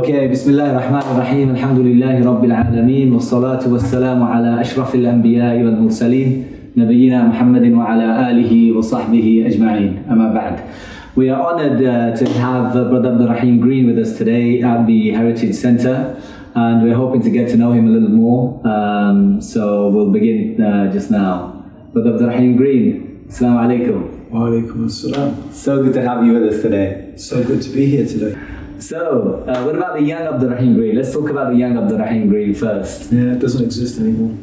Okay, Bismillahirrahmanirrahim. Alhamdulillahi Rabbil Alameen. Wassalatu wassalamu ala ashrafil anbiya'i wal mursaleen. Nabiyyina Muhammadin wa ala alihi wa sahbihi ajma'in. Amma ba'd. We are honored to have Brother Abdur Raheem Green with us today at the Heritage Centre. And we're hoping to get to know him a little more. So we'll begin just now. Brother Abdur Raheem Green, Assalamu alaikum. Wa alaikum assalam. So good to have you with us today. So good to be here today. So, what about the young Abdur Raheem Green? Let's talk about the young Abdur Raheem Green first. Yeah, it doesn't exist anymore.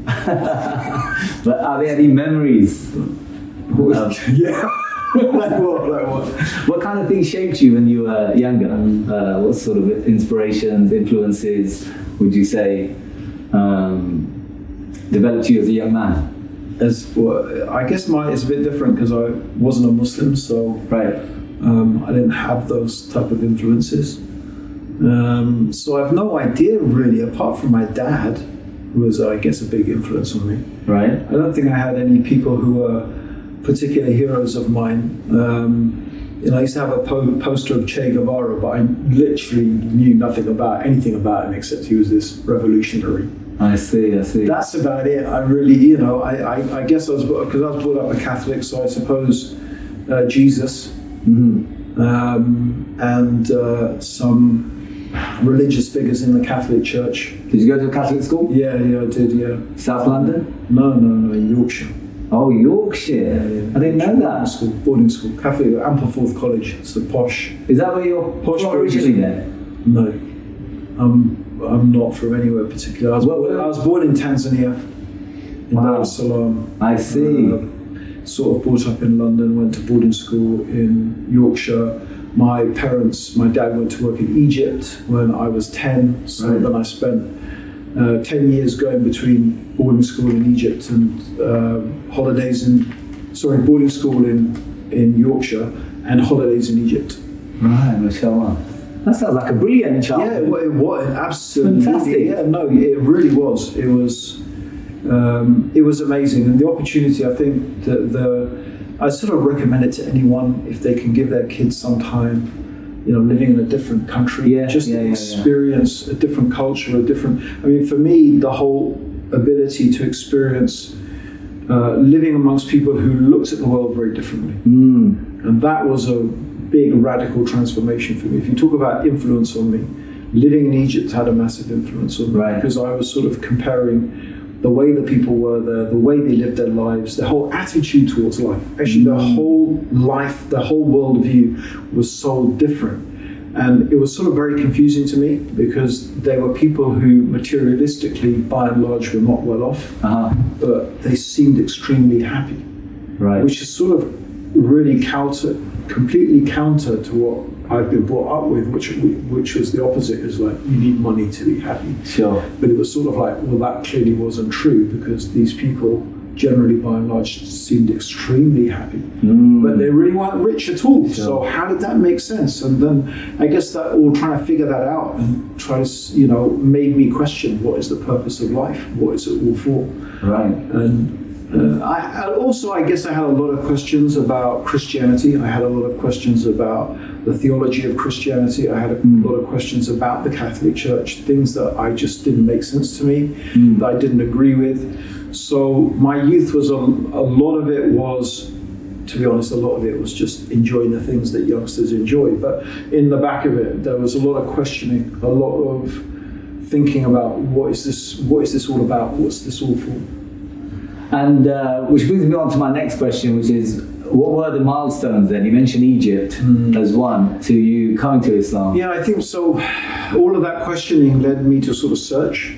But are there any memories? Yeah. Like what? What kind of things shaped you when you were younger? What sort of inspirations, influences would you say developed you as a young man? I guess mine is a bit different because I wasn't a Muslim, so right. I didn't have those type of influences. So I have no idea really, apart from my dad, who was, I guess, a big influence on me. Right. I don't think I had any people who were particular heroes of mine. I used to have a poster of Che Guevara, but I literally knew nothing about anything about him except he was this revolutionary. I see. That's about it. I really, I guess I was brought up a Catholic, so I suppose Jesus. Mm-hmm. And some religious figures in the Catholic Church. Did you go to a Catholic school? Yeah, I did, yeah. South London? No, in Yorkshire. Oh, Yorkshire. Yeah. I didn't know that. Boarding school, Catholic, Ampleforth College. It's the posh. Is that where you're posh originally then? No, I'm not from anywhere particular. I was born in Tanzania, in Dar es Salaam. I see. Sort of brought up in London, went to boarding school in Yorkshire. My dad went to work in Egypt when I was 10, so right. Then I spent 10 years going between boarding school in Egypt and boarding school in Yorkshire and holidays in Egypt. Right, mashallah. That sounds like a brilliant childhood. Yeah, it was absolutely. Fantastic. Yeah, no, it really was. It was amazing, and the opportunity. I think I sort of recommend it to anyone if they can give their kids some time, living in a different country, experience a different culture, for me, the whole ability to experience living amongst people who looked at the world very differently, and that was a big radical transformation for me. If you talk about influence on me, living in Egypt had a massive influence on me, right. Because I was sort of comparing the way the people were there, the way they lived their lives, the whole attitude towards life. Actually, the whole life, the whole worldview was so different. And it was sort of very confusing to me because they were people who materialistically, by and large, were not well off, but they seemed extremely happy. Right. Which is sort of really completely counter to what I've been brought up with, which was the opposite, is like, you need money to be happy. Sure. But it was sort of like, well, that clearly wasn't true because these people generally, by and large, seemed extremely happy. But they really weren't rich at all. Sure. So how did that make sense? And then I guess that all trying to figure that out and made me question, what is the purpose of life? What is it all for? Right. And I guess I had a lot of questions about Christianity. I had a lot of questions about the theology of Christianity. I had a lot of questions about the Catholic Church, things that I just didn't make sense to me, that I didn't agree with. So my youth was a lot of it was, to be honest, a lot of it was just enjoying the things that youngsters enjoy. But in the back of it, there was a lot of questioning, a lot of thinking about what is this all about? What's this all for? And which brings me on to my next question, which is, what were the milestones then? You mentioned Egypt as one to you coming to Islam. Yeah, I think so. All of that questioning led me to sort of search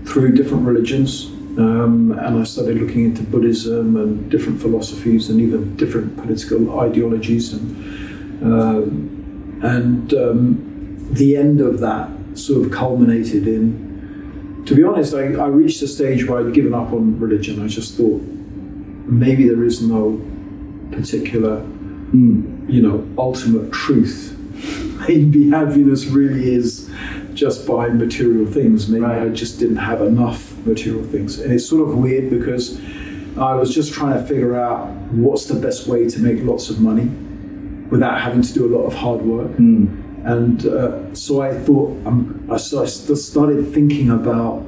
through different religions. And I started looking into Buddhism and different philosophies and even different political ideologies. And the end of that sort of culminated in, to be honest, I reached a stage where I'd given up on religion. I just thought maybe there is no particular, ultimate truth. Maybe happiness really is just by material things. Maybe I just didn't have enough material things. And it's sort of weird because I was just trying to figure out what's the best way to make lots of money without having to do a lot of hard work. And so I thought, I started thinking about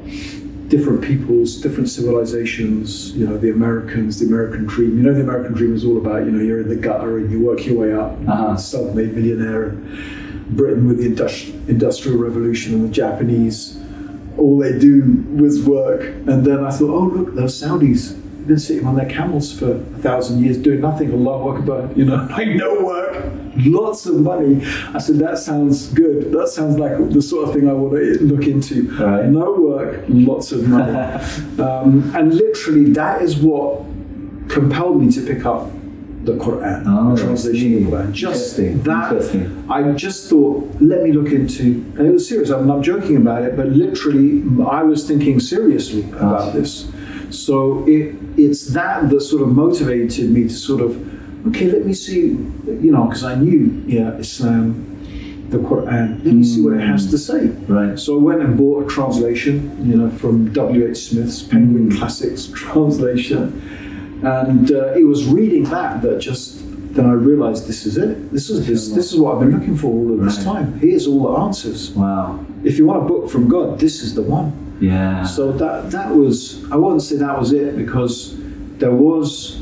different peoples, different civilizations, you know, the Americans, the American dream. You know, the American dream is all about, you know, you're in the gutter and you work your way up, self-made millionaire. And Britain with the Industrial Revolution and the Japanese, all they do was work. And then I thought, oh, look, those Saudis, they've been sitting on their camels for 1,000 years doing nothing. Allahu Akbar, you know, like no work, lots of money. I said, that sounds good. That sounds like the sort of thing I want to look into. Right. No work, lots of money. And literally that is what compelled me to pick up the Quran, the translation of the Quran. Just that, I just thought, let me look into, and it was serious. I'm not joking about it, but literally I was thinking seriously about this. So it's that sort of motivated me to sort of, okay, let me see, you know, because I knew, Islam, the Quran, let me see what it has to say. Right. So I went and bought a translation, you know, from W.H. Smith's Penguin Classics translation. And it was reading that just, then I realized this is it. This is what I've been looking for all of this time. Here's all the answers. Wow. If you want a book from God, this is the one. Yeah. So that was, I wouldn't say that was it, because it was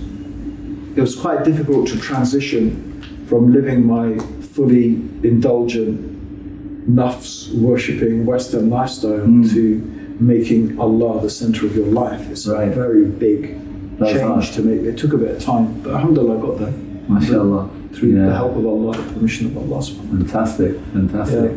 quite difficult to transition from living my fully indulgent, nafs worshipping Western lifestyle to making Allah the center of your life. It's a very big change to make. It took a bit of time, but alhamdulillah I got there. MashaAllah. Through the help of Allah, the permission of Allah. Fantastic. Yeah.